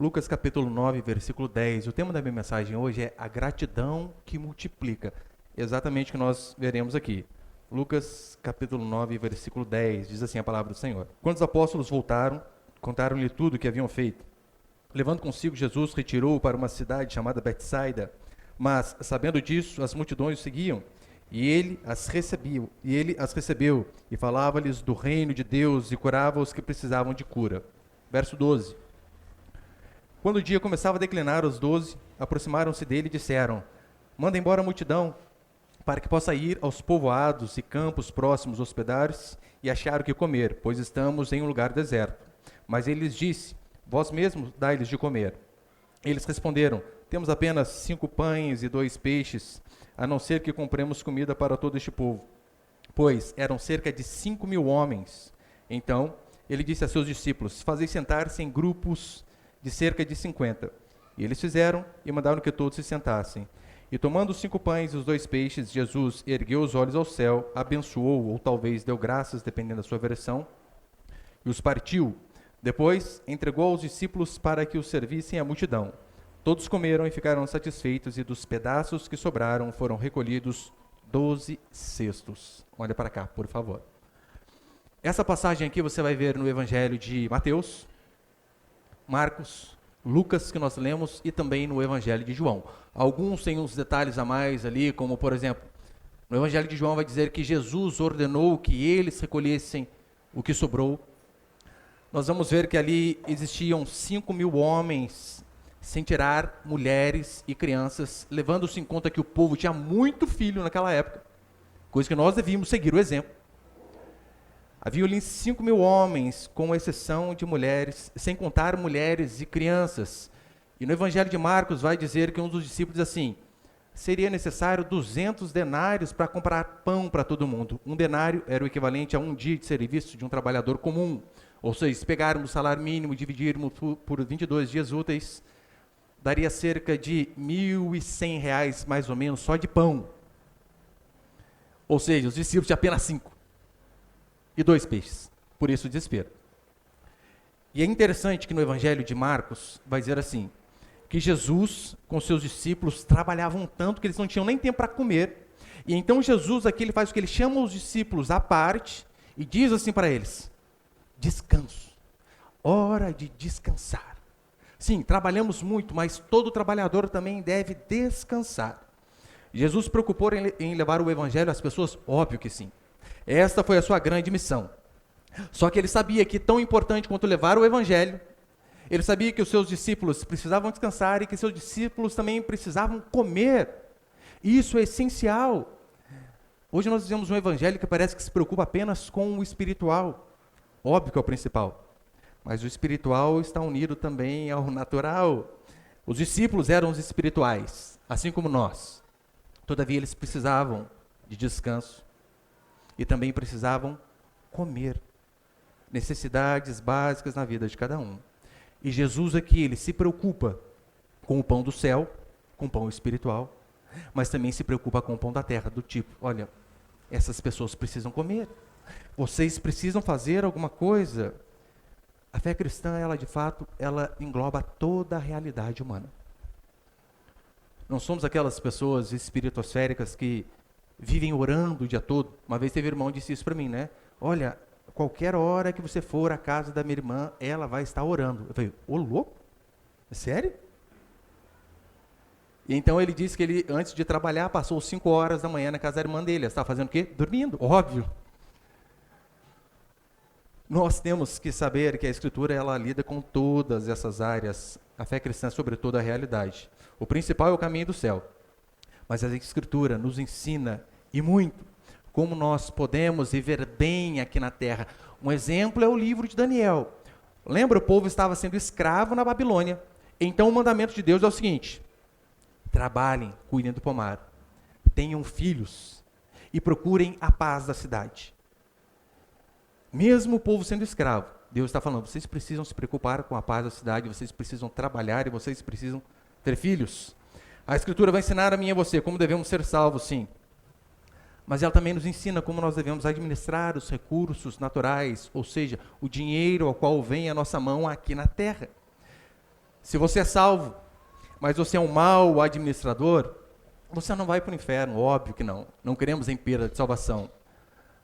Lucas capítulo 9, versículo 10. O tema da minha mensagem hoje é a gratidão que multiplica. Exatamente o que nós veremos aqui. Lucas capítulo 9, versículo 10. Diz assim a palavra do Senhor. Quando os apóstolos voltaram, contaram-lhe tudo o que haviam feito. Levando consigo Jesus, retirou-o para uma cidade chamada Betsaida. Mas, sabendo disso, as multidões o seguiam. E ele as recebeu e falava-lhes do reino de Deus e curava os que precisavam de cura. Verso 12. Quando o dia começava a declinar, os 12 aproximaram-se dele e disseram: manda embora a multidão, para que possa ir aos povoados e campos próximos hospedar-se e achar o que comer, pois estamos em um lugar deserto. Mas ele lhes disse: vós mesmos dai-lhes de comer. Eles responderam: temos apenas 5 pães e 2 peixes, a não ser que compremos comida para todo este povo. Pois eram cerca de 5.000 homens. Então ele disse a seus discípulos: fazei sentar-se em grupos de cerca de 50. E eles fizeram e mandaram que todos se sentassem. E tomando os 5 pães e os 2 peixes, Jesus ergueu os olhos ao céu, abençoou, ou talvez deu graças, dependendo da sua versão, e os partiu. Depois entregou aos discípulos para que os servissem à multidão. Todos comeram e ficaram satisfeitos, e dos pedaços que sobraram foram recolhidos 12 cestos. Olha para cá, por favor. Essa passagem aqui você vai ver no Evangelho de Mateus, Marcos, Lucas, que nós lemos, e também no Evangelho de João. Alguns têm uns detalhes a mais ali, como, por exemplo, no Evangelho de João vai dizer que Jesus ordenou que eles recolhessem o que sobrou. Nós vamos ver que ali existiam 5.000 homens, sem tirar mulheres e crianças, levando-se em conta que o povo tinha muito filho naquela época, coisa que nós devíamos seguir o exemplo. Havia ali 5.000 homens, com exceção de mulheres, sem contar mulheres e crianças. E no Evangelho de Marcos vai dizer que um dos discípulos diz assim: seria necessário 200 denários para comprar pão para todo mundo. Um denário era o equivalente a um dia de serviço de um trabalhador comum. Ou seja, se pegarmos o salário mínimo e dividirmos por 22 dias úteis, daria cerca de R$ 1.100 mais ou menos só de pão. Ou seja, os discípulos tinham apenas 5 e 2 peixes, por isso o desespero. E é interessante que no Evangelho de Marcos vai dizer assim, que Jesus com seus discípulos trabalhavam tanto que eles não tinham nem tempo para comer, e então Jesus aqui ele faz o que? Ele chama os discípulos à parte e diz assim para eles: descanso, hora de descansar. Sim, trabalhamos muito, mas todo trabalhador também deve descansar. Jesus se preocupou em levar o Evangelho às pessoas? Óbvio que sim. Esta foi a sua grande missão. Só que ele sabia que tão importante quanto levar o Evangelho, ele sabia que os seus discípulos precisavam descansar e que seus discípulos também precisavam comer. Isso é essencial. Hoje nós vivemos um Evangelho que parece que se preocupa apenas com o espiritual. Óbvio que é o principal. Mas o espiritual está unido também ao natural. Os discípulos eram os espirituais, assim como nós. Todavia eles precisavam de descanso. E também precisavam comer. Necessidades básicas na vida de cada um. E Jesus aqui, ele se preocupa com o pão do céu, com o pão espiritual, mas também se preocupa com o pão da terra, do tipo, olha, essas pessoas precisam comer. Vocês precisam fazer alguma coisa. A fé cristã, ela de fato, ela engloba toda a realidade humana. Não somos aquelas pessoas espiritosféricas que vivem orando o dia todo. Uma vez teve um irmão que disse isso para mim, né? Olha, qualquer hora que você for à casa da minha irmã, ela vai estar orando. Eu falei, ô louco? É sério? E então ele disse que ele, antes de trabalhar, passou 5 horas da manhã na casa da irmã dele. Ela estava fazendo o quê? Dormindo, óbvio. Nós temos que saber que a Escritura, ela lida com todas essas áreas. A fé cristã, sobretudo, a realidade. O principal é o caminho do céu. Mas a Escritura nos ensina, e muito, como nós podemos viver bem aqui na terra. Um exemplo é o livro de Daniel. Lembra, o povo estava sendo escravo na Babilônia. Então o mandamento de Deus é o seguinte: trabalhem, cuidem do pomar, tenham filhos e procurem a paz da cidade. Mesmo o povo sendo escravo, Deus está falando, vocês precisam se preocupar com a paz da cidade, vocês precisam trabalhar e vocês precisam ter filhos. A Escritura vai ensinar a mim e a você como devemos ser salvos, sim. Mas ela também nos ensina como nós devemos administrar os recursos naturais, ou seja, o dinheiro ao qual vem a nossa mão aqui na terra. Se você é salvo, mas você é um mau administrador, você não vai para o inferno, óbvio que não. Não queremos em perda de salvação.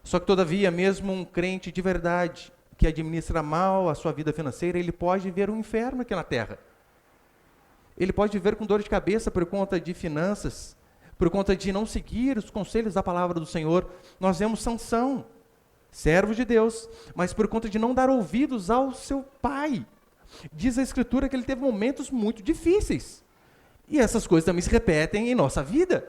Só que, todavia, mesmo um crente de verdade, que administra mal a sua vida financeira, ele pode viver um inferno aqui na terra. Ele pode viver com dor de cabeça por conta de finanças, por conta de não seguir os conselhos da palavra do Senhor. Nós vemos Sansão, servo de Deus, mas por conta de não dar ouvidos ao seu pai. Diz a Escritura que ele teve momentos muito difíceis. E essas coisas também se repetem em nossa vida.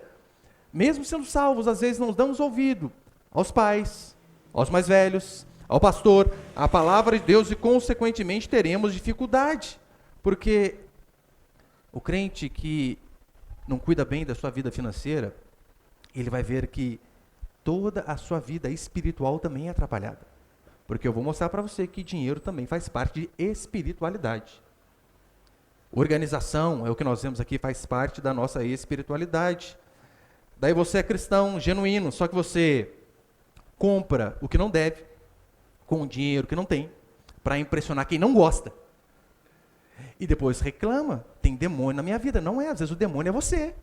Mesmo sendo salvos, às vezes não damos ouvido aos pais, aos mais velhos, ao pastor, à palavra de Deus, e consequentemente teremos dificuldade. Porque o crente que não cuida bem da sua vida financeira, ele vai ver que toda a sua vida espiritual também é atrapalhada. Porque eu vou mostrar para você que dinheiro também faz parte de espiritualidade. Organização, é o que nós vemos aqui, faz parte da nossa espiritualidade. Daí você é cristão genuíno, só que você compra o que não deve, com o dinheiro que não tem, para impressionar quem não gosta. E depois reclama, tem demônio na minha vida. Não é, às vezes o demônio é você,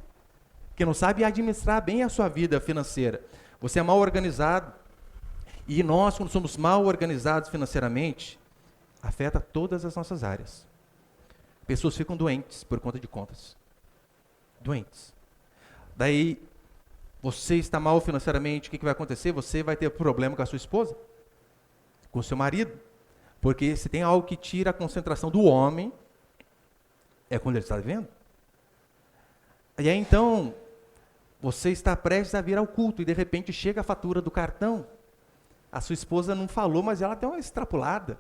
que não sabe administrar bem a sua vida financeira. Você é mal organizado. E nós, quando somos mal organizados financeiramente, afeta todas as nossas áreas. Pessoas ficam doentes por conta de contas. Doentes. Daí, você está mal financeiramente, o que vai acontecer? Você vai ter problema com a sua esposa, com o seu marido. Porque se tem algo que tira a concentração do homem, é quando ele está vivendo. E aí então, você está prestes a vir ao culto e de repente chega a fatura do cartão. A sua esposa não falou, mas ela deu uma extrapolada.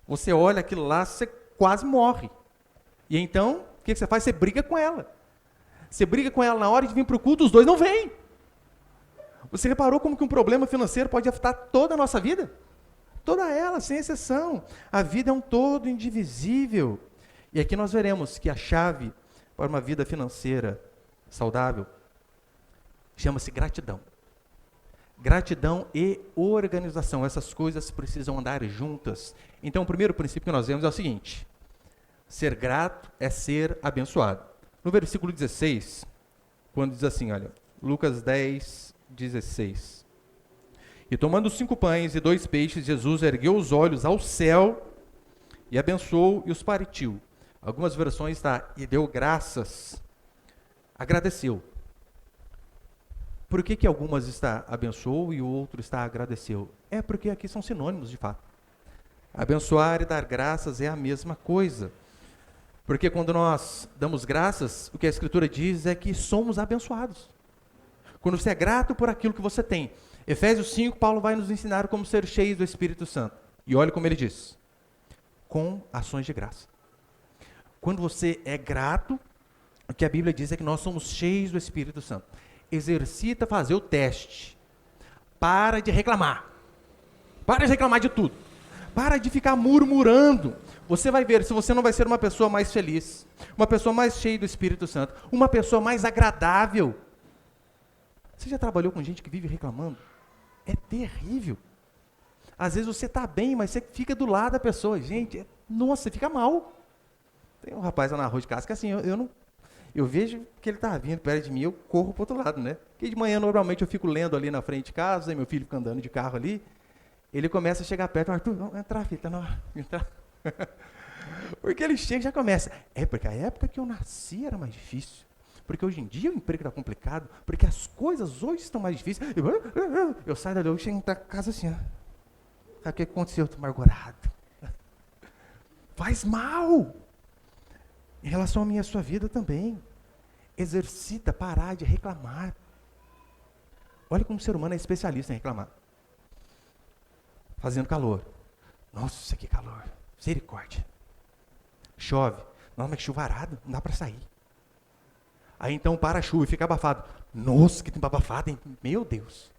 Você olha aquilo lá, você quase morre. E então, o que você faz? Você briga com ela. Você briga com ela na hora de vir para o culto, os dois não vêm. Você reparou como que um problema financeiro pode afetar toda a nossa vida? Toda ela, sem exceção. A vida é um todo indivisível. E aqui nós veremos que a chave para uma vida financeira saudável chama-se gratidão. Gratidão e organização. Essas coisas precisam andar juntas. Então, o primeiro princípio que nós vemos é o seguinte: ser grato é ser abençoado. No versículo 16, quando diz assim, olha, Lucas 10, 16. E tomando 5 pães e 2 peixes, Jesus ergueu os olhos ao céu e abençoou e os partiu. Algumas versões está, e deu graças, agradeceu. Por que algumas está abençoou e o outro está agradeceu? É porque aqui são sinônimos de fato. Abençoar e dar graças é a mesma coisa. Porque quando nós damos graças, o que a Escritura diz é que somos abençoados. Quando você é grato por aquilo que você tem. Efésios 5, Paulo vai nos ensinar como ser cheios do Espírito Santo. E olha como ele diz: com ações de graça. Quando você é grato, o que a Bíblia diz é que nós somos cheios do Espírito Santo. Exercita fazer o teste. Para de reclamar. Para de reclamar de tudo. Para de ficar murmurando. Você vai ver se você não vai ser uma pessoa mais feliz, uma pessoa mais cheia do Espírito Santo, uma pessoa mais agradável. Você já trabalhou com gente que vive reclamando? É terrível. Às vezes você está bem, mas você fica do lado da pessoa. Gente, nossa, você fica mal. Tem um rapaz lá na rua de casa que assim, eu vejo que ele está vindo perto de mim, eu corro para o outro lado, né? Porque de manhã, normalmente, eu fico lendo ali na frente de casa, e meu filho fica andando de carro ali, ele começa a chegar perto, Arthur, vamos entrar, filho, tá na hora de entrar. Porque ele chega e já começa. É porque a época que eu nasci era mais difícil. Porque hoje em dia o emprego está complicado, porque as coisas hoje estão mais difíceis. Eu saio dali, eu chego em casa assim, ó. Sabe o que aconteceu? Eu estou amargurado. Faz mal. Em relação a mim e a sua vida também. Exercita parar de reclamar. Olha como o ser humano é especialista em reclamar. Fazendo calor. Nossa, que calor. Misericórdia. Chove. Nossa, mas que chuvarada. Não dá para sair. Aí então para a chuva e fica abafado. Nossa, que tempo abafado, hein? Meu Deus.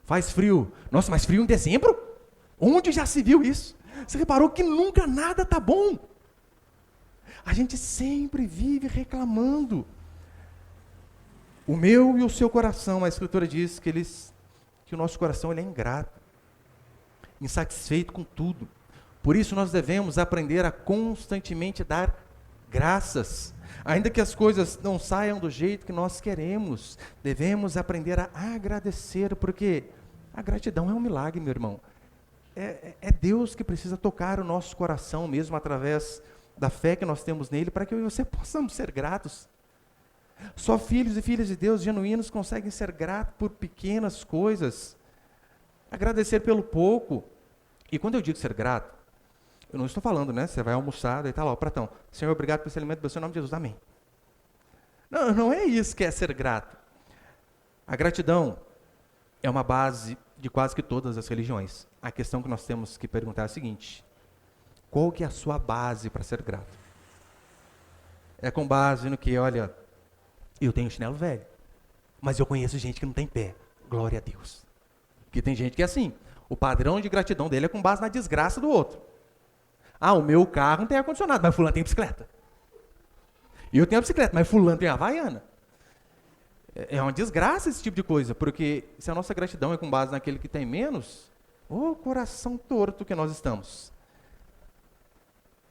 Faz frio. Nossa, mas frio em dezembro? Onde já se viu isso? Você reparou que nunca nada tá bom. A gente sempre vive reclamando. O meu e o seu coração, a Escritura diz que o nosso coração ele é ingrato, insatisfeito com tudo. Por isso nós devemos aprender a constantemente dar graças. Ainda que as coisas não saiam do jeito que nós queremos, devemos aprender a agradecer, porque a gratidão é um milagre, meu irmão. É Deus que precisa tocar o nosso coração mesmo através da fé que nós temos nele, para que eu e você possamos ser gratos. Só filhos e filhas de Deus genuínos conseguem ser gratos por pequenas coisas, agradecer pelo pouco. E quando eu digo ser grato, eu não estou falando, né? Você vai almoçar, daí está lá o pratão. Senhor, obrigado por esse alimento, pelo seu nome de Jesus, amém. Não é isso que é ser grato. A gratidão é uma base de quase que todas as religiões. A questão que nós temos que perguntar é a seguinte: qual que é a sua base para ser grato? É com base no que, olha, eu tenho chinelo velho, mas eu conheço gente que não tem pé. Glória a Deus. Porque tem gente que é assim, o padrão de gratidão dele é com base na desgraça do outro. O meu carro não tem ar-condicionado, mas fulano tem bicicleta. E eu tenho a bicicleta, mas fulano tem a Havaiana. É uma desgraça esse tipo de coisa, porque se a nossa gratidão é com base naquele que tem menos, coração torto que nós estamos.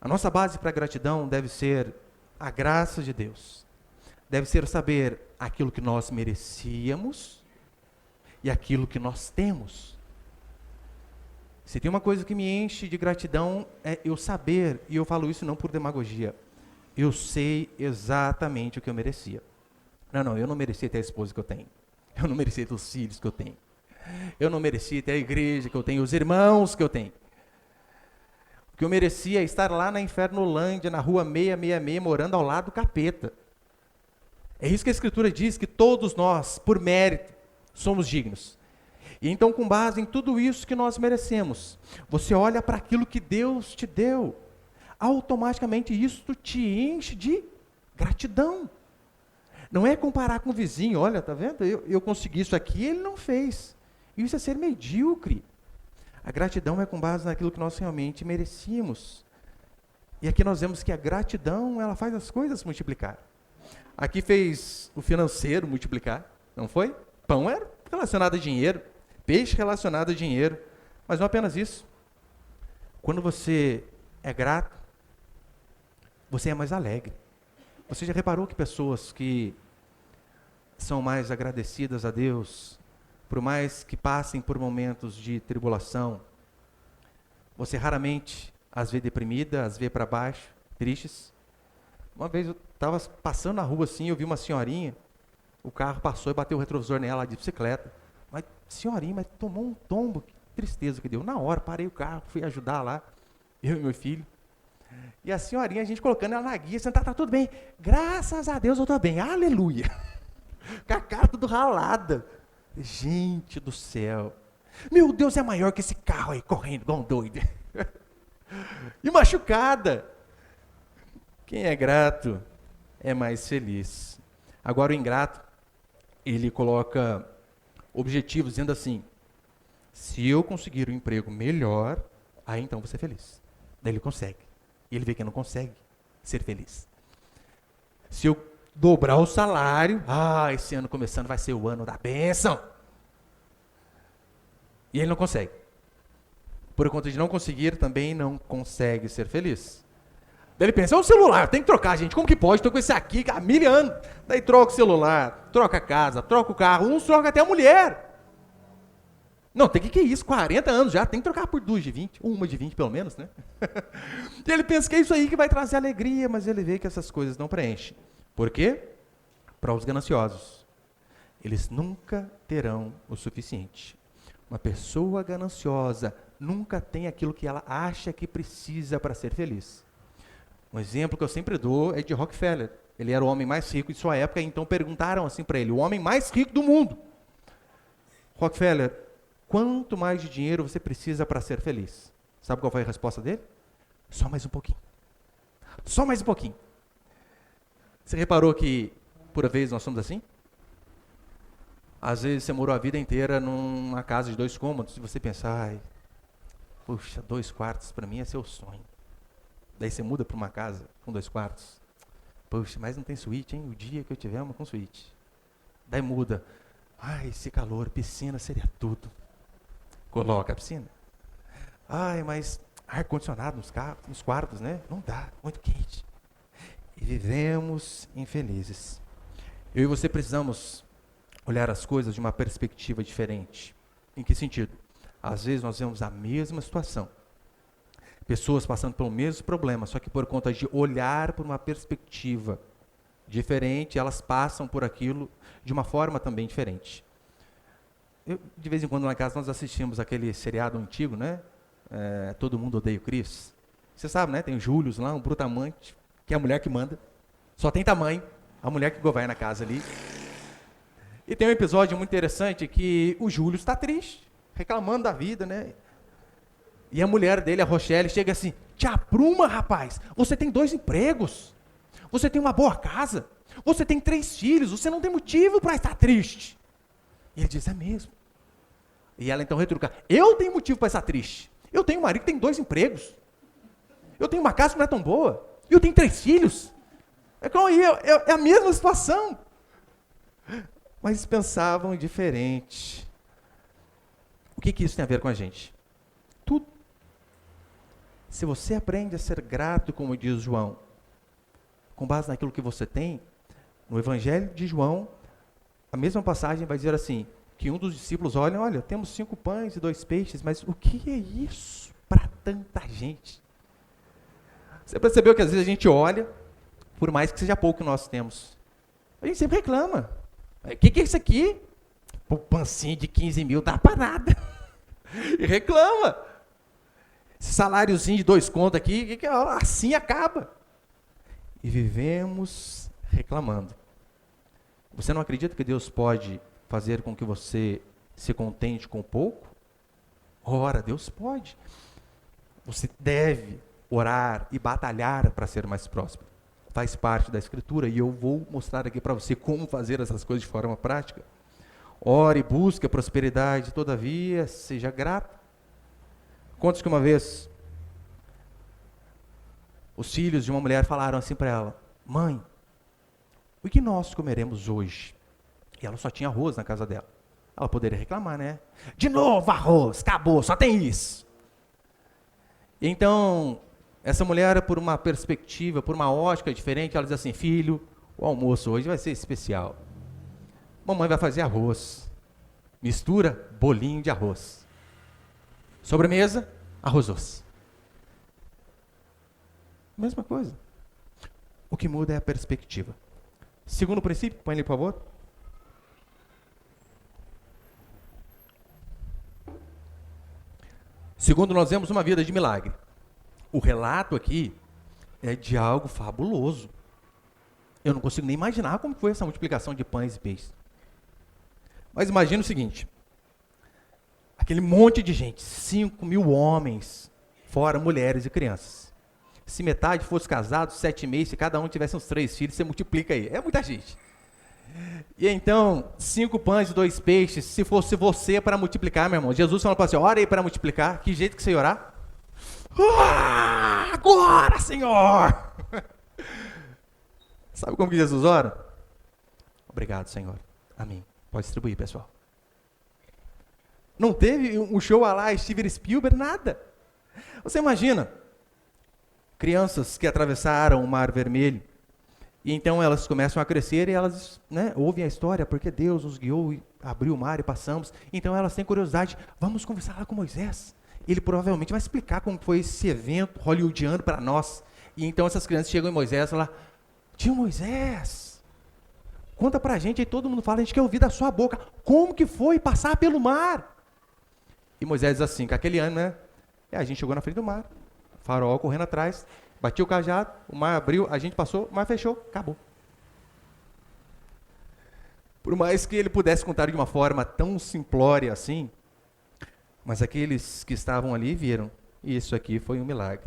A nossa base para a gratidão deve ser a graça de Deus. Deve ser saber aquilo que nós merecíamos e aquilo que nós temos. Se tem uma coisa que me enche de gratidão, é eu saber, e eu falo isso não por demagogia, eu sei exatamente o que eu merecia. Eu não merecia ter a esposa que eu tenho. Eu não merecia ter os filhos que eu tenho. Eu não merecia ter a igreja que eu tenho, os irmãos que eu tenho. O que eu merecia é estar lá na Infernolândia, na rua 666, morando ao lado do capeta. É isso que a Escritura diz, que todos nós, por mérito, somos dignos. E então, com base em tudo isso que nós merecemos, você olha para aquilo que Deus te deu, automaticamente isso te enche de gratidão. Não é comparar com o vizinho, olha, tá vendo? Eu consegui isso aqui, ele não fez. Isso é ser medíocre. A gratidão é com base naquilo que nós realmente merecíamos. E aqui nós vemos que a gratidão, ela faz as coisas multiplicar. Aqui fez o financeiro multiplicar, não foi? Pão era relacionado a dinheiro, peixe relacionado a dinheiro, mas não apenas isso. Quando você é grato, você é mais alegre. Você já reparou que pessoas que são mais agradecidas a Deus, por mais que passem por momentos de tribulação, você raramente as vê deprimidas, as vê para baixo, tristes? Uma vez eu estava passando na rua assim, eu vi uma senhorinha, o carro passou e bateu o retrovisor nela de bicicleta. Mas, senhorinha, mas tomou um tombo, que tristeza que deu. Na hora, parei o carro, fui ajudar lá, eu e meu filho. E a senhorinha, a gente colocando ela na guia, sentada, tá tudo bem. Graças a Deus eu estou bem, aleluia. Com a cara tudo ralada. Gente do céu. Meu Deus, é maior que esse carro aí, correndo igual um doido. E machucada. Quem é grato é mais feliz. Agora o ingrato, ele coloca objetivos dizendo assim: se eu conseguir um emprego melhor, aí então vou ser feliz. Daí ele consegue. E ele vê que não consegue ser feliz. Se eu dobrar o salário, esse ano começando vai ser o ano da bênção. E ele não consegue. Por conta de não conseguir, também não consegue ser feliz. Daí ele pensa, o celular, tem que trocar, gente, como que pode? Estou com esse aqui há 1000 anos. Daí troca o celular, troca a casa, troca o carro, uns trocam até a mulher. Não, tem que é isso, 40 anos já, tem que trocar por 2 de 20, uma de 20 pelo menos, né? E ele pensa que é isso aí que vai trazer alegria, mas ele vê que essas coisas não preenchem. Por quê? Para os gananciosos. Eles nunca terão o suficiente. Uma pessoa gananciosa nunca tem aquilo que ela acha que precisa para ser feliz. Um exemplo que eu sempre dou é de Rockefeller. Ele era o homem mais rico de sua época, e então perguntaram assim para ele, o homem mais rico do mundo. Rockefeller, quanto mais de dinheiro você precisa para ser feliz? Sabe qual foi a resposta dele? Só mais um pouquinho. Só mais um pouquinho. Você reparou que, por vez, nós somos assim? Às vezes você morou a vida inteira numa casa de 2 cômodos, e você pensa, puxa, 2 quartos para mim é seu sonho. Daí você muda para uma casa com 2 quartos. Puxa, mas não tem suíte, hein? O dia que eu tiver uma com suíte. Daí muda. Esse calor, piscina seria tudo. Coloca a piscina. Mas ar-condicionado nos quartos, né? Não dá, muito quente. vivemos infelizes. Eu e você precisamos olhar as coisas de uma perspectiva diferente. Em que sentido? Às vezes nós vemos a mesma situação, pessoas passando pelo mesmo problema, só que por conta de olhar por uma perspectiva diferente, elas passam por aquilo de uma forma também diferente. De vez em quando lá em casa nós assistimos aquele seriado antigo, né? Todo Mundo Odeia o Chris. Você sabe, né? Tem o Július lá, um brutamonte, que é a mulher que manda. Só tem tamanho, a mulher que governa a casa ali. E tem um episódio muito interessante que o Július está triste, reclamando da vida, né? E a mulher dele, a Rochelle, chega assim: te apruma, rapaz, você tem 2 empregos, você tem uma boa casa, você tem 3 filhos, você não tem motivo para estar triste. E ele diz: é mesmo. E ela então retruca: eu tenho motivo para estar triste. Eu tenho um marido que tem 2 empregos. Eu tenho uma casa que não é tão boa. E eu tenho 3 filhos. É a mesma situação. Mas pensavam diferente. O que isso tem a ver com a gente? Tudo. Se você aprende a ser grato, como diz João, com base naquilo que você tem, no Evangelho de João, a mesma passagem vai dizer assim, que um dos discípulos olha, temos 5 pães e 2 peixes, mas o que é isso para tanta gente? Você percebeu que às vezes a gente olha, por mais que seja pouco que nós temos, a gente sempre reclama. O que é isso aqui? O pancinho de 15 mil dá para nada. E reclama. Esse saláriozinho de 2 contos aqui, assim acaba. E vivemos reclamando. Você não acredita que Deus pode fazer com que você se contente com pouco? Ora, Deus pode. Você deve orar e batalhar para ser mais próspero. Faz parte da Escritura e eu vou mostrar aqui para você como fazer essas coisas de forma prática. Ore e busque a prosperidade, todavia, seja grato. Conta que uma vez os filhos de uma mulher falaram assim para ela: mãe, o que nós comeremos hoje? E ela só tinha arroz na casa dela. Ela poderia reclamar, né? De novo arroz, acabou, só tem isso. Então, essa mulher, por uma perspectiva, por uma ótica diferente, ela diz assim: filho, o almoço hoje vai ser especial. Mamãe vai fazer arroz. Mistura bolinho de arroz. Sobremesa, arroz doce. Mesma coisa. O que muda é a perspectiva. Segundo princípio, põe ali, por favor. Segundo, nós vemos uma vida de milagre. O relato aqui é de algo fabuloso. Eu não consigo nem imaginar como foi essa multiplicação de pães e peixes. Mas imagina o seguinte: aquele monte de gente, 5.000 homens, fora mulheres e crianças. Se metade fosse casado, 7,5, se cada um tivesse uns 3 filhos, você multiplica aí. É muita gente. E então, 5 pães e 2 peixes, se fosse você para multiplicar, meu irmão, Jesus falou para você: ora aí para multiplicar. Que jeito que você ia orar? Agora, Senhor! Sabe como que Jesus ora? Obrigado, Senhor. Amém. Pode distribuir, pessoal. Não teve um show a lá Steven Spielberg, nada. Você imagina, crianças que atravessaram o Mar Vermelho, e então elas começam a crescer e elas, ouvem a história, porque Deus nos guiou e abriu o mar e passamos. Então elas têm curiosidade: vamos conversar lá com Moisés. Ele provavelmente vai explicar como foi esse evento hollywoodiano para nós. E então essas crianças chegam em Moisés e falam: tio Moisés, conta pra gente. Aí todo mundo fala: a gente quer ouvir da sua boca, como que foi passar pelo mar? E Moisés diz assim, com aquele ano, a gente chegou na frente do mar, faraó correndo atrás, batia o cajado, o mar abriu, a gente passou, o mar fechou, acabou. Por mais que ele pudesse contar de uma forma tão simplória assim, mas aqueles que estavam ali viram, e isso aqui foi um milagre.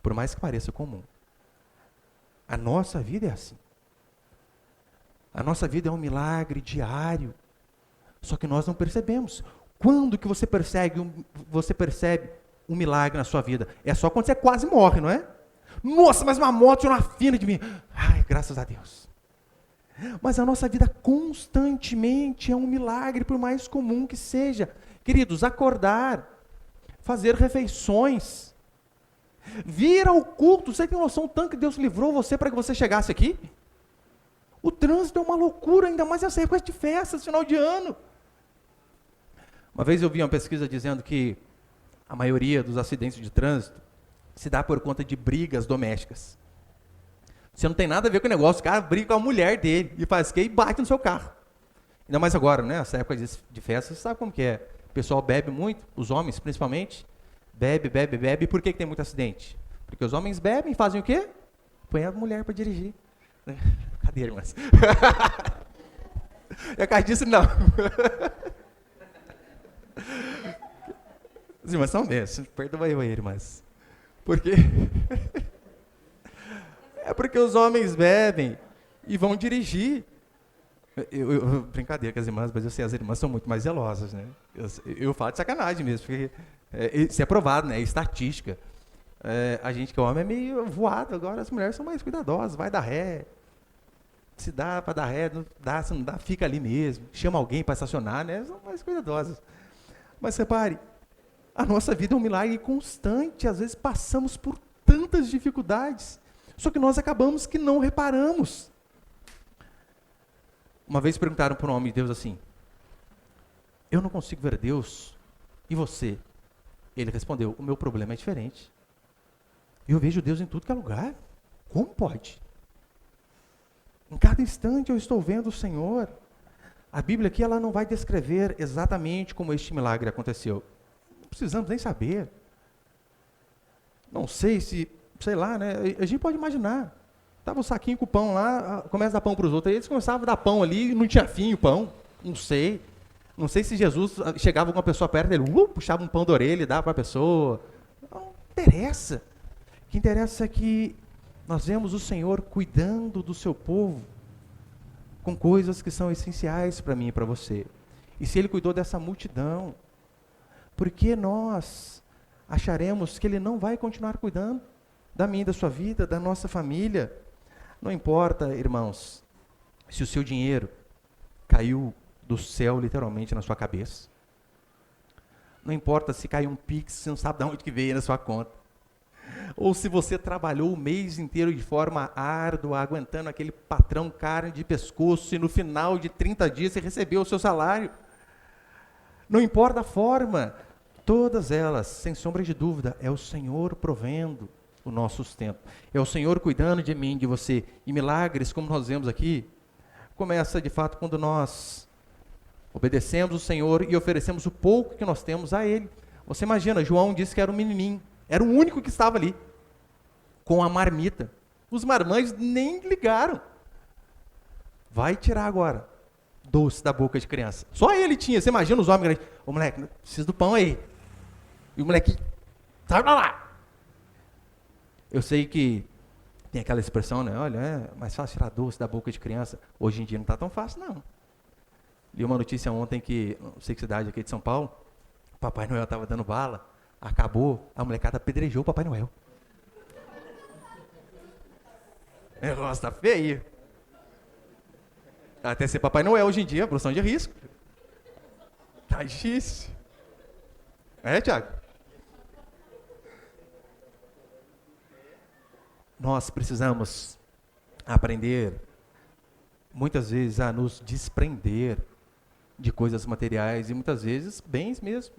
Por mais que pareça comum. A nossa vida é assim. A nossa vida é um milagre diário. Só que nós não percebemos. Quando que você percebe um milagre na sua vida? É só quando você quase morre, não é? Nossa, mas uma moto tirou uma fina de mim. Ai, graças a Deus. Mas a nossa vida constantemente é um milagre, por mais comum que seja. Queridos, acordar, fazer refeições, Vir ao culto, você tem noção do tanto que Deus livrou você para que você chegasse aqui? O trânsito é uma loucura, ainda mais nessa época de festas, final de ano. Uma vez eu vi uma pesquisa dizendo que a maioria dos acidentes de trânsito se dá por conta de brigas domésticas. Você não tem nada a ver com o negócio, o cara briga com a mulher dele e faz o quê? E bate no seu carro. Ainda mais agora, né? Essa época de festa, você sabe como que é. O pessoal bebe muito, os homens principalmente, bebe. Por que tem muito acidente? Porque os homens bebem e fazem o quê? Põe a mulher para dirigir. Cadê, irmãs? É causa disso, não. As irmãs são bênçãos, perdoa aí, irmãs. Por quê? É porque os homens bebem e vão dirigir. Brincadeira com as irmãs, mas eu sei, as irmãs são muito mais zelosas, né? Eu falo de sacanagem mesmo, porque isso é provado, né? É estatística. A gente que é homem é meio voado, agora as mulheres são mais cuidadosas, vai dar ré. Se dá para dar ré, não dá, se não dá, fica ali mesmo. Chama alguém para estacionar, né? São mais cuidadosas. Mas repare, a nossa vida é um milagre constante, às vezes passamos por tantas dificuldades, só que nós acabamos que não reparamos. Uma vez perguntaram para um homem de Deus assim, eu não consigo ver Deus, e você? Ele respondeu, o meu problema é diferente. Eu vejo Deus em tudo que é lugar. Como pode? Em cada instante eu estou vendo o Senhor. A Bíblia aqui ela não vai descrever exatamente como este milagre aconteceu. Não precisamos nem saber. Não sei se, sei lá, né? A gente pode imaginar. Estava um saquinho com pão lá, começa a dar pão para os outros. Aí eles começavam a dar pão ali e não tinha fim o pão. Não sei. Não sei se Jesus chegava com uma pessoa perto dele, puxava um pão da orelha e dava para a pessoa. Não interessa. O que interessa é que nós vemos o Senhor cuidando do seu povo com coisas que são essenciais para mim e para você. E se Ele cuidou dessa multidão, por que nós acharemos que Ele não vai continuar cuidando da minha, da sua vida, da nossa família? Não importa, irmãos, se o seu dinheiro caiu do céu literalmente na sua cabeça. Não importa se caiu um pix, você não sabe de onde que veio na sua conta. Ou se você trabalhou o mês inteiro de forma árdua, aguentando aquele patrão carne de pescoço, e no final de 30 dias você recebeu o seu salário. Não importa a forma, todas elas, sem sombra de dúvida, é o Senhor provendo o nosso sustento. É o Senhor cuidando de mim, de você. E milagres, como nós vemos aqui, começa de fato quando nós obedecemos o Senhor e oferecemos o pouco que nós temos a Ele. Você imagina, João disse que era um menininho. Era o único que estava ali, com a marmita. Os marmães nem ligaram. Vai tirar agora, doce da boca de criança. Só ele tinha, você imagina os homens grandes. Ô moleque, preciso do pão aí. E o moleque, sai pra lá. Eu sei que tem aquela expressão, né? Olha, é mais fácil tirar doce da boca de criança. Hoje em dia não está tão fácil, não. Li uma notícia ontem que, não sei que cidade aqui de São Paulo, o Papai Noel estava dando bala. Acabou, a molecada apedrejou o Papai Noel. O negócio tá feio. Até ser Papai Noel hoje em dia, profissão de risco. Tá difícil. É, Tiago? Nós precisamos aprender, muitas vezes, a nos desprender de coisas materiais e muitas vezes bens mesmo.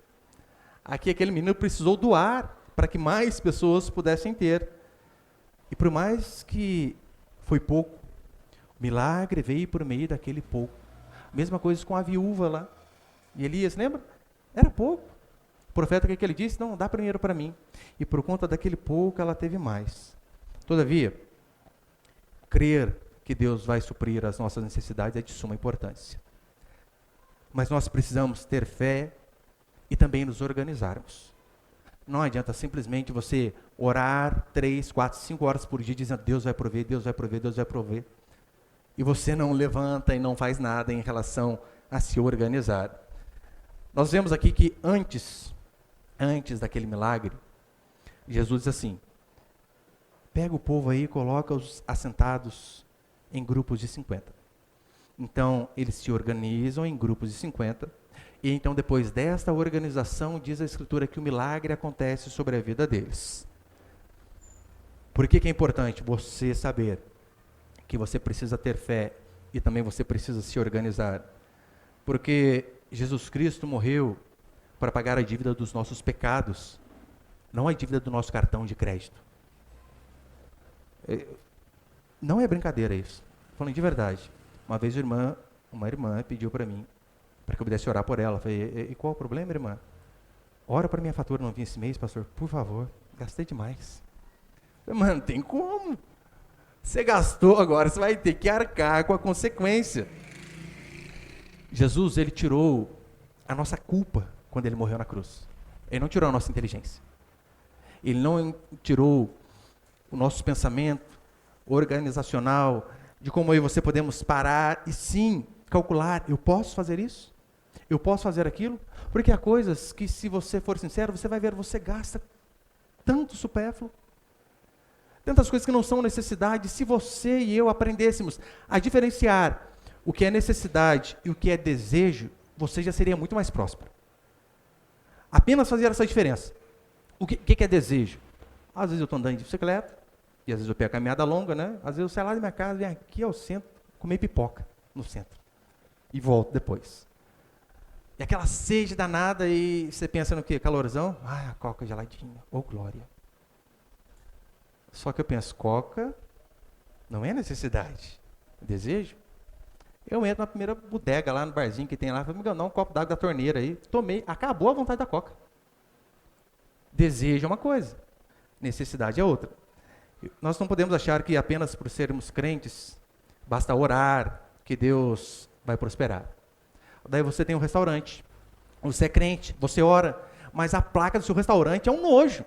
Aqui aquele menino precisou doar para que mais pessoas pudessem ter. E por mais que foi pouco, o milagre veio por meio daquele pouco. Mesma coisa com a viúva lá. E Elias, lembra? Era pouco. O profeta, o que ele disse? Não, dá primeiro para mim. E por conta daquele pouco, ela teve mais. Todavia, crer que Deus vai suprir as nossas necessidades é de suma importância. Mas nós precisamos ter fé e também nos organizarmos. Não adianta simplesmente você orar 3, 4, 5 horas por dia dizendo Deus vai prover, Deus vai prover, Deus vai prover. E você não levanta e não faz nada em relação a se organizar. Nós vemos aqui que antes daquele milagre, Jesus diz assim, pega o povo aí e coloca-os assentados em grupos de 50. Então, eles se organizam em grupos de 50, e então depois desta organização, diz a Escritura que o milagre acontece sobre a vida deles. Por que que é importante você saber que você precisa ter fé e também você precisa se organizar? Porque Jesus Cristo morreu para pagar a dívida dos nossos pecados, não a dívida do nosso cartão de crédito. Não é brincadeira isso. Falando de verdade. Uma vez uma irmã pediu para mim, para que eu pudesse orar por ela. Eu falei, e qual o problema, irmã? Ora para minha fatura não vir esse mês, pastor, por favor. Gastei demais. Eu falei, mano, não tem como. Você gastou agora, você vai ter que arcar com a consequência. Jesus, ele tirou a nossa culpa quando ele morreu na cruz. Ele não tirou a nossa inteligência. Ele não tirou o nosso pensamento organizacional, de como eu e você podemos parar e sim calcular, eu posso fazer isso? Eu posso fazer aquilo? Porque há coisas que, se você for sincero, você vai ver, você gasta tanto supérfluo, tantas coisas que não são necessidade. Se você e eu aprendêssemos a diferenciar o que é necessidade e o que é desejo, você já seria muito mais próspero. Apenas fazer essa diferença. O que é desejo? Às vezes eu estou andando de bicicleta, e às vezes eu pego a caminhada longa, né? Às vezes eu saio lá da minha casa, venho aqui ao centro, comer pipoca no centro. E volto depois. E aquela sede danada, e você pensa no quê? Calorzão? Ah, a coca geladinha. Ô, glória. Só que eu penso, coca não é necessidade. É desejo? Eu entro na primeira bodega lá no barzinho que tem lá, falei, me dá um copo d'água da torneira aí. Tomei, acabou a vontade da coca. Desejo é uma coisa, necessidade é outra. Nós não podemos achar que apenas por sermos crentes, basta orar, que Deus vai prosperar. Daí você tem um restaurante, você é crente, você ora, mas a placa do seu restaurante é um nojo.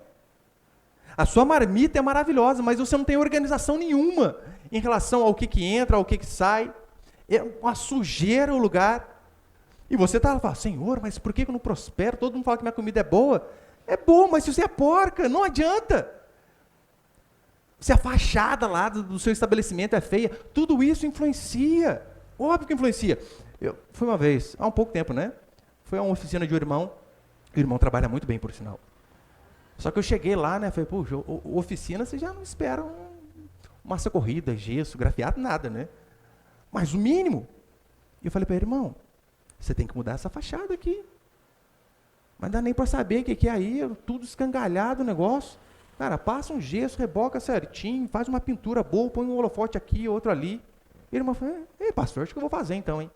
A sua marmita é maravilhosa, mas você não tem organização nenhuma em relação ao que entra, ao que sai. É uma sujeira o lugar. E você está lá e fala, Senhor, mas por que eu não prospero? Todo mundo fala que minha comida é boa. É boa, mas se você é porca, não adianta. Se a fachada lá do seu estabelecimento é feia, tudo isso influencia. Óbvio que influencia. Eu fui uma vez, há um pouco tempo, né? Fui a uma oficina de um irmão. O irmão trabalha muito bem, por sinal. Só que eu cheguei lá, né? Falei, puxa, oficina, você já não espera massa corrida, gesso, grafiado, nada, né? Mas o mínimo. E eu falei para ele, irmão, você tem que mudar essa fachada aqui. Mas não dá nem para saber o que é aí, tudo escangalhado o negócio. Cara, passa um gesso, reboca certinho, faz uma pintura boa, põe um holofote aqui, outro ali. E ele falou, pastor, acho que eu vou fazer então, hein?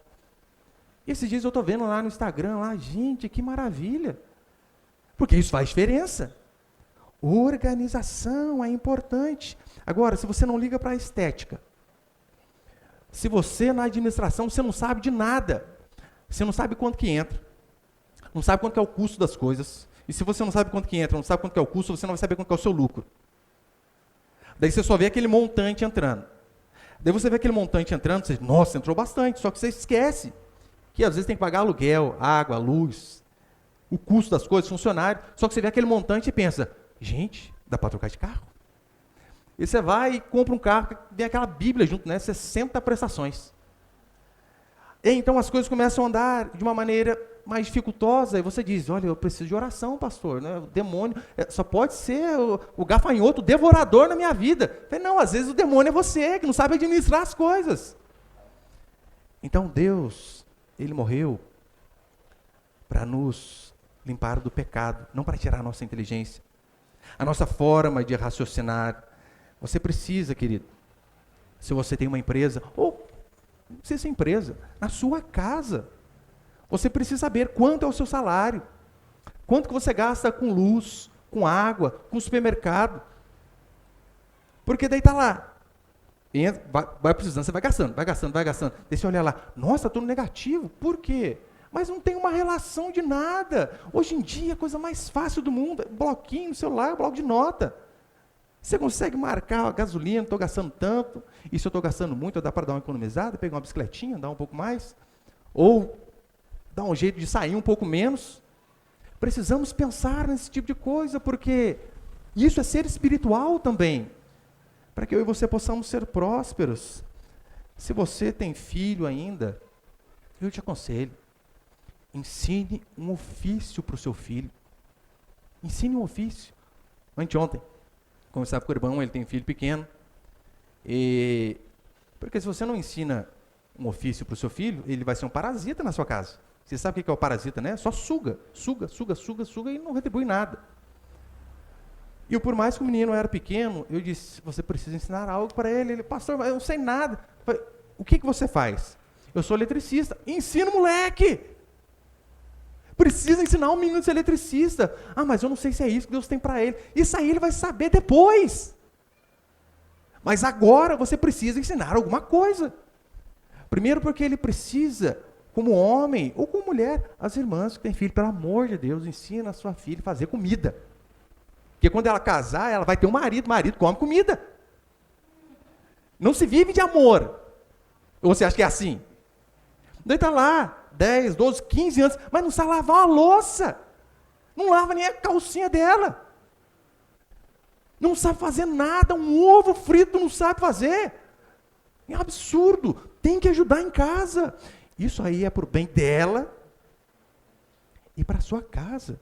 E esses dias eu estou vendo lá no Instagram, lá, gente, que maravilha. Porque isso faz diferença. Organização é importante. Agora, se você não liga para a estética, se você na administração, você não sabe de nada, você não sabe quanto que entra, não sabe quanto que é o custo das coisas, e se você não sabe quanto que entra, não sabe quanto que é o custo, você não vai saber quanto que é o seu lucro. Daí você só vê aquele montante entrando. Daí você vê aquele montante entrando, você diz, nossa, entrou bastante, só que você esquece que às vezes tem que pagar aluguel, água, luz, o custo das coisas, funcionário, só que você vê aquele montante e pensa, gente, dá para trocar de carro? E você vai e compra um carro, vem aquela Bíblia junto, né? 60 prestações. E então as coisas começam a andar de uma maneira mais dificultosa, e você diz, olha, eu preciso de oração, pastor, né? O demônio, só pode ser o gafanhoto, o devorador na minha vida. Eu falei, não, às vezes o demônio é você, que não sabe administrar as coisas. Então Deus, Ele morreu para nos limpar do pecado, não para tirar a nossa inteligência, a nossa forma de raciocinar. Você precisa, querido, se você tem uma empresa, ou não precisa ser empresa, na sua casa, você precisa saber quanto é o seu salário, quanto que você gasta com luz, com água, com supermercado. Porque daí está lá, entra, vai precisando, você vai gastando. Daí você olha lá, nossa, estou no negativo, por quê? Mas não tem uma relação de nada. Hoje em dia, a coisa mais fácil do mundo, bloquinho no celular, bloco de nota. Você consegue marcar a gasolina, estou gastando tanto, e se eu estou gastando muito, dá para dar uma economizada, pegar uma bicicletinha, dar um pouco mais, ou dar um jeito de sair um pouco menos. Precisamos pensar nesse tipo de coisa, porque isso é ser espiritual também, para que eu e você possamos ser prósperos. Se você tem filho ainda, eu te aconselho, ensine um ofício para o seu filho. Ensine um ofício. Anteontem, conversava com o irmão, ele tem um filho pequeno. Porque se você não ensina um ofício para o seu filho, ele vai ser um parasita na sua casa. Você sabe o que é o parasita, né? Só suga e não retribui nada. E por mais que o menino era pequeno, eu disse, você precisa ensinar algo para ele. Ele, pastor, eu não sei nada. Eu falei, o que você faz? Eu sou eletricista. Ensina o moleque! Precisa ensinar o menino a ser eletricista. Ah, mas eu não sei se é isso que Deus tem para ele. Isso aí ele vai saber depois. Mas agora você precisa ensinar alguma coisa. Primeiro porque ele precisa, como homem ou como mulher, as irmãs que têm filho, pelo amor de Deus, ensina a sua filha a fazer comida. Porque quando ela casar, ela vai ter um marido come comida. Não se vive de amor. Ou você acha que é assim? Daí está lá, 10, 12, 15 anos, mas não sabe lavar uma louça. Não lava nem a calcinha dela. Não sabe fazer nada, um ovo frito não sabe fazer. É um absurdo. Tem que ajudar em casa. Isso aí é para o bem dela e para a sua casa.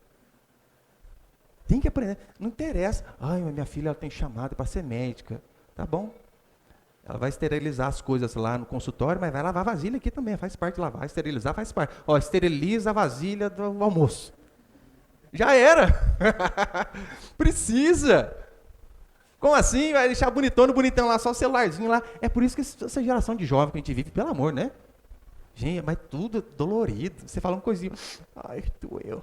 Tem que aprender. Não interessa. Ai, minha filha ela tem chamado para ser médica. Tá bom. Ela vai esterilizar as coisas lá no consultório, mas vai lavar a vasilha aqui também. Faz parte de lavar, esterilizar faz parte. Ó, esteriliza a vasilha do almoço. Já era. Precisa. Como assim? Vai deixar bonitão lá, só o celularzinho lá. É por isso que essa geração de jovem que a gente vive, pelo amor, né? Gente, mas tudo dolorido. Você fala uma coisinha. Ai, doeu.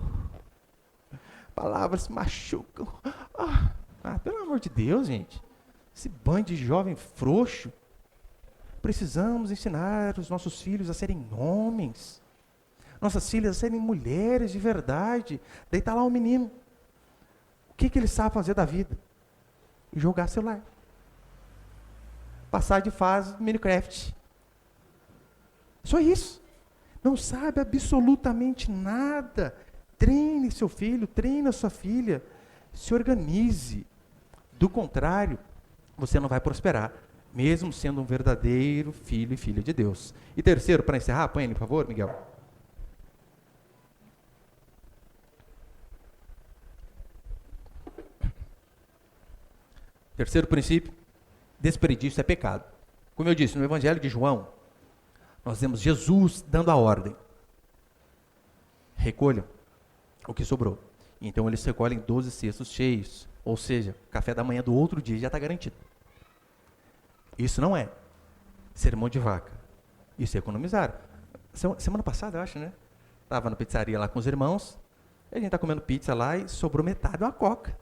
Palavras se machucam. Pelo amor de Deus, gente. Esse bando de jovem frouxo. Precisamos ensinar os nossos filhos a serem homens. Nossas filhas a serem mulheres de verdade. Daí está lá o menino. O que ele sabe fazer da vida? Jogar celular. Passar de fase no Minecraft. Só isso. Não sabe absolutamente nada. Treine seu filho, treine a sua filha. Se organize. Do contrário, você não vai prosperar, mesmo sendo um verdadeiro filho e filha de Deus. E terceiro, para encerrar, põe ele, por favor, Miguel. Terceiro princípio, desperdício é pecado. Como eu disse, no Evangelho de João, nós vemos Jesus dando a ordem. Recolham o que sobrou. Então eles recolhem 12 cestos cheios. Ou seja, o café da manhã do outro dia já está garantido. Isso não é sermão de vaca. Isso é economizar. Semana passada, eu acho, né? Estava na pizzaria lá com os irmãos. E a gente está comendo pizza lá e sobrou metade de uma coca.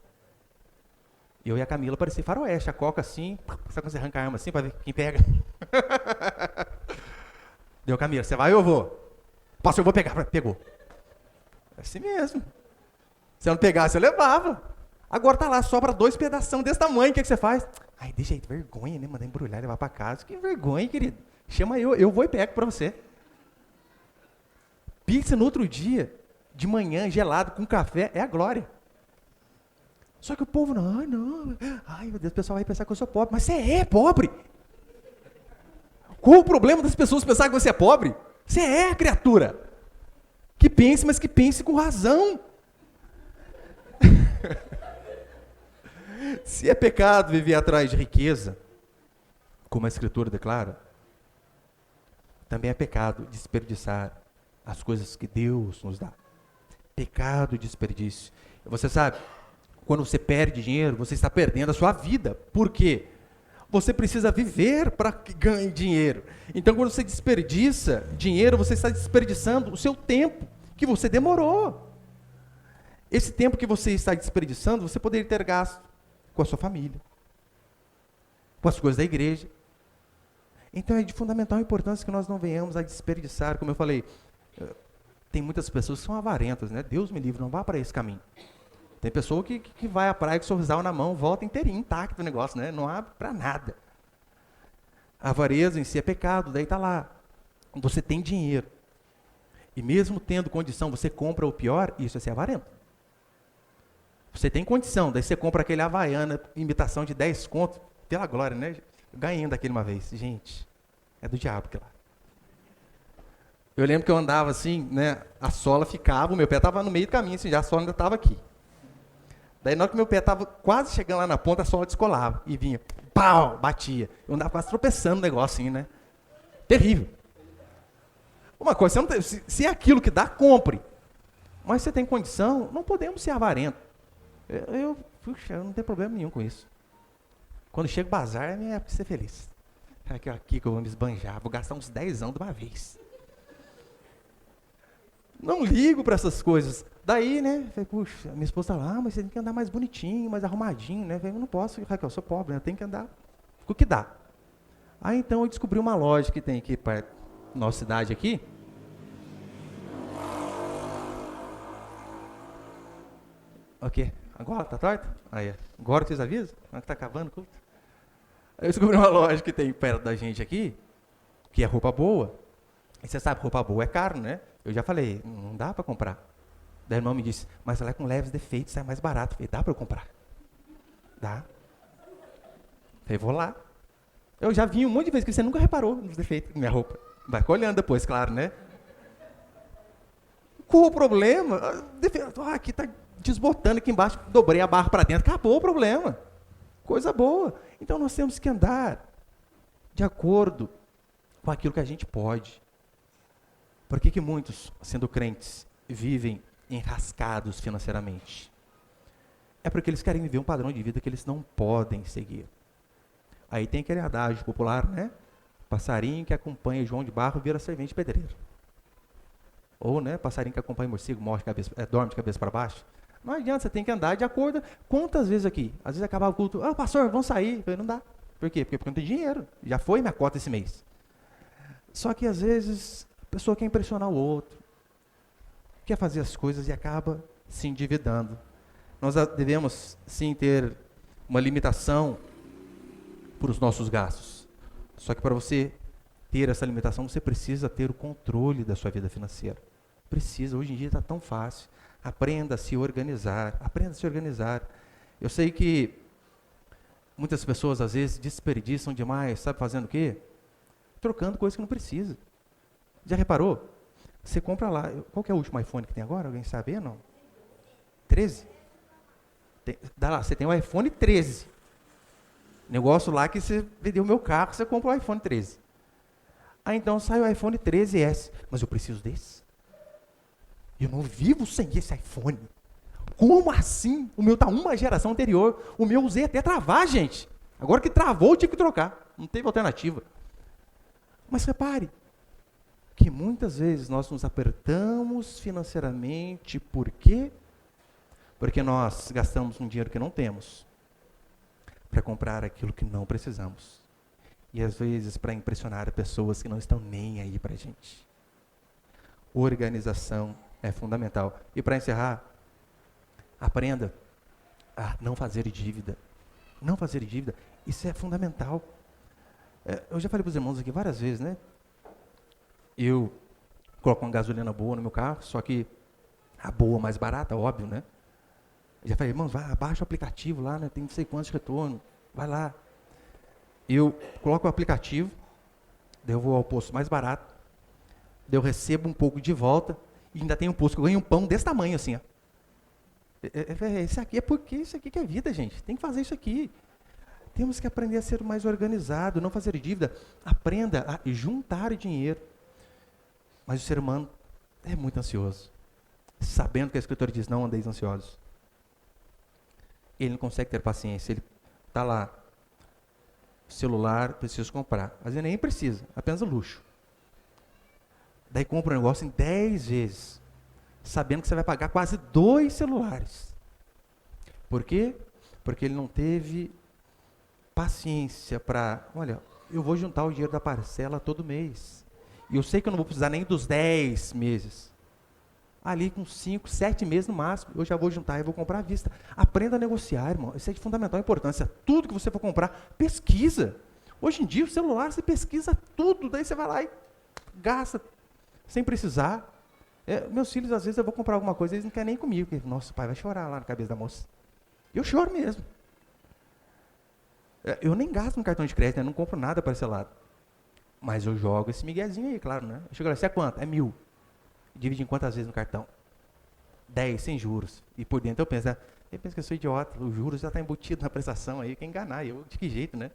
Eu e a Camila parecia faroeste. A coca assim, sabe quando você arranca a arma assim para ver quem pega? Deu, Camila, você vai ou eu vou? Posso, eu vou pegar. Pegou. É assim mesmo. Se eu não pegasse, eu levava. Agora tá lá, sobra 2 pedação desse tamanho, o que você faz? Ai, deixa aí, vergonha, né? Mandar embrulhar e levar para casa. Que vergonha, querido. Chama eu vou e pego para você. Pizza no outro dia, de manhã, gelado, com café, é a glória. Só que o povo, não. Ai, meu Deus, o pessoal vai pensar que eu sou pobre. Mas você é pobre. Qual o problema das pessoas pensarem que você é pobre? Você é, criatura. Que pense, mas que pense com razão. Se é pecado viver atrás de riqueza, como a Escritura declara, também é pecado desperdiçar as coisas que Deus nos dá. Pecado, desperdício. Você sabe, quando você perde dinheiro, você está perdendo a sua vida. Por quê? Você precisa viver para que ganhe dinheiro. Então, quando você desperdiça dinheiro, você está desperdiçando o seu tempo que você demorou. Esse tempo que você está desperdiçando, você poderia ter gasto com a sua família, com as coisas da igreja. Então é de fundamental importância que nós não venhamos a desperdiçar. Como eu falei, tem muitas pessoas que são avarentas, né? Deus me livre, não vá para esse caminho. Tem pessoa que vai à praia com o sorrisal na mão, volta inteirinho, intacto o negócio, né? Não abre para nada. A avareza em si é pecado, daí está lá. Você tem dinheiro. E mesmo tendo condição, você compra o pior, isso é ser avarento. Você tem condição, daí você compra aquele Havaiana, imitação de 10 contos, pela glória, né? Ganhei daquele uma vez. Gente, é do diabo aquilo lá. Eu lembro que eu andava assim, né? A sola ficava, o meu pé estava no meio do caminho, assim, já a sola ainda estava aqui. Daí na hora que meu pé estava quase chegando lá na ponta, a sola descolava e vinha, pau, batia. Eu andava quase tropeçando no negócio assim, né? Terrível. Uma coisa, você não tem, se é aquilo que dá, compre. Mas você tem condição, não podemos ser avarentos. Puxa, eu não tenho problema nenhum com isso. Quando chega o bazar, é minha época de ser feliz. Aqui que eu vou me esbanjar, vou gastar uns 10 anos de uma vez. Não ligo para essas coisas. Daí, né, falei, puxa, minha esposa tá lá, mas você tem que andar mais bonitinho, mais arrumadinho, né? Eu não posso, Raquel, eu sou pobre, né? Eu tenho que andar com o que dá. Aí então eu descobri uma loja que tem aqui perto da nossa cidade aqui. Ok, agora tá torto? Aí, agora vocês avisam? Agora que tá acabando o culto? Eu descobri uma loja que tem perto da gente aqui, que é roupa boa. E você sabe, roupa boa é caro, né? Eu já falei, não dá para comprar. Daí o irmão me disse, mas ela é com leves defeitos, sai mais barato. Eu falei, dá para eu comprar? Dá. Eu falei, vou lá. Eu já vi um monte de vezes que você nunca reparou nos defeitos da minha roupa. Vai olhando depois, claro, né? Qual o problema? Aqui tá desbotando aqui embaixo, dobrei a barra para dentro, acabou o problema. Coisa boa. Então nós temos que andar de acordo com aquilo que a gente pode. Por que muitos, sendo crentes, vivem enrascados financeiramente? É porque eles querem viver um padrão de vida que eles não podem seguir. Aí tem aquele adágio popular, né? Passarinho que acompanha João de Barro vira servente de pedreiro. Ou, né, passarinho que acompanha morcego dorme de cabeça para baixo. Não adianta, você tem que andar de acordo. Quantas vezes aqui? Às vezes acaba o culto, pastor, vamos sair. Eu falei, não dá. Por quê? Porque não tem dinheiro. Já foi minha cota esse mês. Só que às vezes a pessoa quer impressionar o outro, quer fazer as coisas e acaba se endividando. Nós devemos, sim, ter uma limitação para os nossos gastos. Só que para você ter essa limitação, você precisa ter o controle da sua vida financeira. Precisa, hoje em dia está tão fácil. Aprenda a se organizar, aprenda a se organizar. Eu sei que muitas pessoas, às vezes, desperdiçam demais, sabe fazendo o quê? Trocando coisas que não precisa. Já reparou? Você compra lá, qual que é o último iPhone que tem agora? Alguém sabe, não? 13? Dá lá, você tem o iPhone 13. Negócio lá que você vendeu o meu carro, você compra o iPhone 13. Aí então sai o iPhone 13S. Mas eu preciso desse? Eu não vivo sem esse iPhone. Como assim? O meu está uma geração anterior. O meu usei até travar, gente. Agora que travou, eu tive que trocar. Não teve alternativa. Mas repare, que muitas vezes nós nos apertamos financeiramente. Por quê? Porque nós gastamos um dinheiro que não temos para comprar aquilo que não precisamos. E às vezes para impressionar pessoas que não estão nem aí para a gente. Organização é fundamental. E para encerrar, aprenda a não fazer dívida. Não fazer dívida, isso é fundamental. Eu já falei para os irmãos aqui várias vezes, né? Eu coloco uma gasolina boa no meu carro, só que a boa mais barata, óbvio, né? Eu já falei, irmãos, baixa o aplicativo lá, né? Tem não sei quantos de retorno, vai lá. Eu coloco o aplicativo, daí eu vou ao posto mais barato, daí eu recebo um pouco de volta, e ainda tem um posto que eu ganho um pão desse tamanho, assim, ó. Isso aqui é porque isso aqui que é vida, gente. Tem que fazer isso aqui. Temos que aprender a ser mais organizado, não fazer dívida. Aprenda a juntar dinheiro. Mas o ser humano é muito ansioso. Sabendo que a Escritura diz, não andeis ansiosos. Ele não consegue ter paciência. Ele está lá, celular, preciso comprar. Às vezes nem precisa, apenas o luxo. Daí compra um negócio em 10 vezes, sabendo que você vai pagar quase 2 celulares. Por quê? Porque ele não teve paciência para, olha, eu vou juntar o dinheiro da parcela todo mês. E eu sei que eu não vou precisar nem dos 10 meses. Ali com 5, 7 meses no máximo, eu já vou juntar e vou comprar à vista. Aprenda a negociar, irmão. Isso é de fundamental importância. Tudo que você for comprar, pesquisa. Hoje em dia, o celular, você pesquisa tudo. Daí você vai lá e gasta, sem precisar. Meus filhos, às vezes, eu vou comprar alguma coisa, eles não querem nem comigo. Porque, nossa, o pai vai chorar lá na cabeça da moça. Eu choro mesmo. Eu nem gasto no cartão de crédito, né? Não compro nada parcelado. Mas eu jogo esse miguezinho aí, claro, né? Eu chego lá, você é quanto? É 1.000. Divide em quantas vezes no cartão? 10, sem juros. E por dentro eu penso, Ele pensa que eu sou idiota, os juros já está embutido na prestação aí, quer enganar, eu de que jeito, né?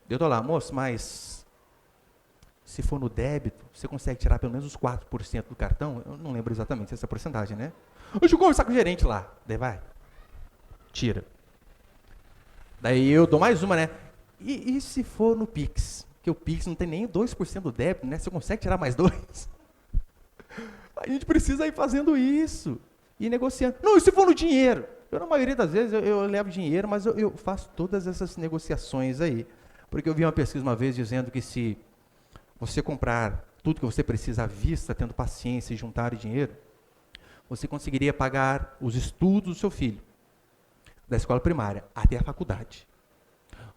Eu tô lá, moço, mas se for no débito, você consegue tirar pelo menos os 4% do cartão? Eu não lembro exatamente essa porcentagem, né? Deixa eu conversar com o gerente lá. Daí vai, tira. Daí eu dou mais uma, né? E se for no Pix? Que o Pix não tem nem 2% do débito, né? Você consegue tirar mais 2%? A gente precisa ir fazendo isso. E negociando. Não, e se for no dinheiro? Eu, na maioria das vezes, eu levo dinheiro, mas eu faço todas essas negociações aí. Porque eu vi uma pesquisa uma vez dizendo que se você comprar tudo que você precisa à vista, tendo paciência e juntar dinheiro, você conseguiria pagar os estudos do seu filho, da escola primária até a faculdade,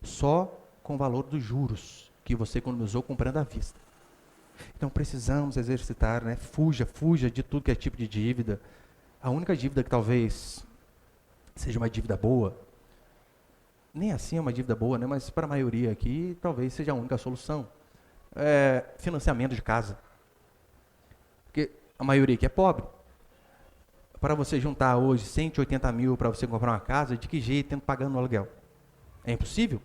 só com o valor dos juros que você economizou comprando à vista. Então precisamos exercitar, né? Fuja de tudo que é tipo de dívida. A única dívida que talvez seja uma dívida boa, nem assim é uma dívida boa, né? Mas para a maioria aqui, talvez seja a única solução. Financiamento de casa. Porque a maioria aqui é pobre. Para você juntar hoje 180 mil para você comprar uma casa, de que jeito, tendo pagando no aluguel? É impossível?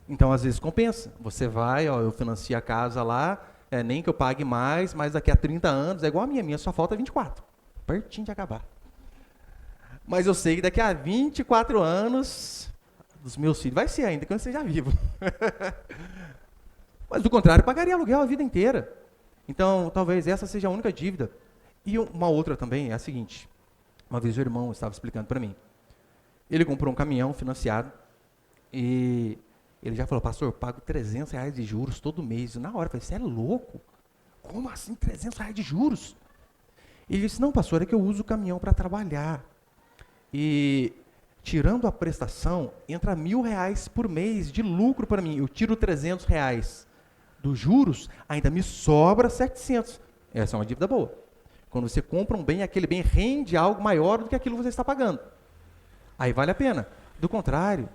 Então, às vezes, compensa. Você vai, eu financio a casa lá, nem que eu pague mais, mas daqui a 30 anos, é igual a minha só falta 24. Pertinho de acabar. Mas eu sei que daqui a 24 anos, dos meus filhos, vai ser ainda, que eu seja vivo. Mas, do contrário, eu pagaria aluguel a vida inteira. Então, talvez essa seja a única dívida. E uma outra também é a seguinte. Uma vez o irmão estava explicando para mim. Ele comprou um caminhão financiado e ele já falou, pastor, eu pago R$300 de juros todo mês. Na hora, eu falei, você é louco? Como assim R$300 de juros? Ele disse, não, pastor, é que eu uso o caminhão para trabalhar. E tirando a prestação, entra R$1.000 por mês de lucro para mim. Eu tiro R$300 dos juros, ainda me sobra 700. Essa é uma dívida boa. Quando você compra um bem, aquele bem rende algo maior do que aquilo que você está pagando. Aí vale a pena. Do contrário,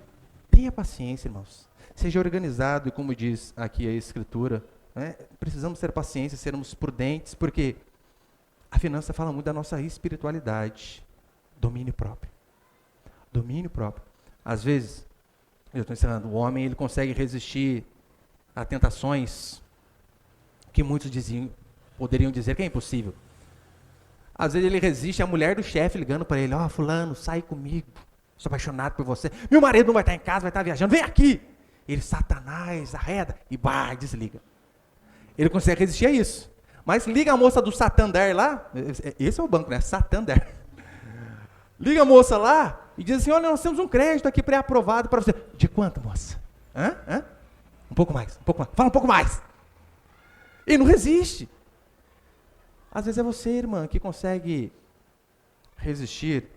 tenha paciência, irmãos. Seja organizado, e como diz aqui a Escritura, né, precisamos ter paciência, sermos prudentes, porque a finança fala muito da nossa espiritualidade. Domínio próprio. Domínio próprio. Às vezes, eu estou ensinando, o homem ele consegue resistir a tentações que muitos poderiam dizer que é impossível. Às vezes ele resiste à mulher do chefe ligando para ele, fulano, sai comigo, sou apaixonado por você, meu marido não vai estar em casa, vai estar viajando, vem aqui. Ele, Satanás, arreda, e desliga. Ele consegue resistir a isso. Mas liga a moça do Santander lá, esse é o banco, né? Santander. Liga a moça lá e diz assim, olha, nós temos um crédito aqui pré-aprovado para você. De quanto, moça? Um pouco mais, fala um pouco mais. E não resiste. Às vezes é você, irmã, que consegue resistir,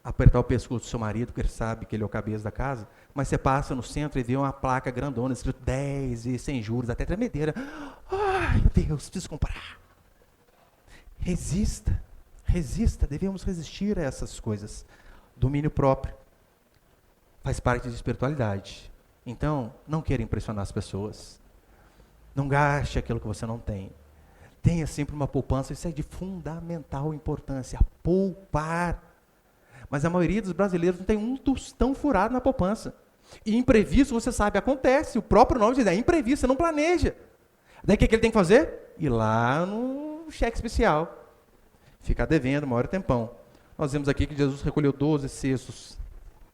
apertar o pescoço do seu marido, porque ele sabe que ele é o cabeça da casa, mas você passa no centro e vê uma placa grandona, escrito 10 e sem juros, até tremedeira. Ai, meu Deus, preciso comprar. Resista, devemos resistir a essas coisas. Domínio próprio faz parte de espiritualidade. Então, não queira impressionar as pessoas. Não gaste aquilo que você não tem. Tenha sempre uma poupança, isso é de fundamental importância, poupar. Mas a maioria dos brasileiros não tem um tostão furado na poupança. E imprevisto, você sabe, acontece, o próprio nome diz, é imprevisto, você não planeja. Daí o que ele tem que fazer? Ir lá no cheque especial, ficar devendo, maior tempão. Nós vemos aqui que Jesus recolheu 12 cestos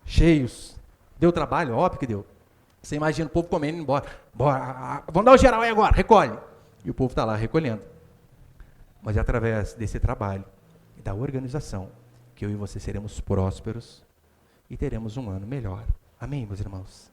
cheios, deu trabalho, óbvio que deu. Você imagina o povo comendo e indo embora, bora, vamos dar o geral aí agora, recolhe. E o povo está lá recolhendo. Mas é através desse trabalho e da organização que eu e você seremos prósperos e teremos um ano melhor. Amém, meus irmãos?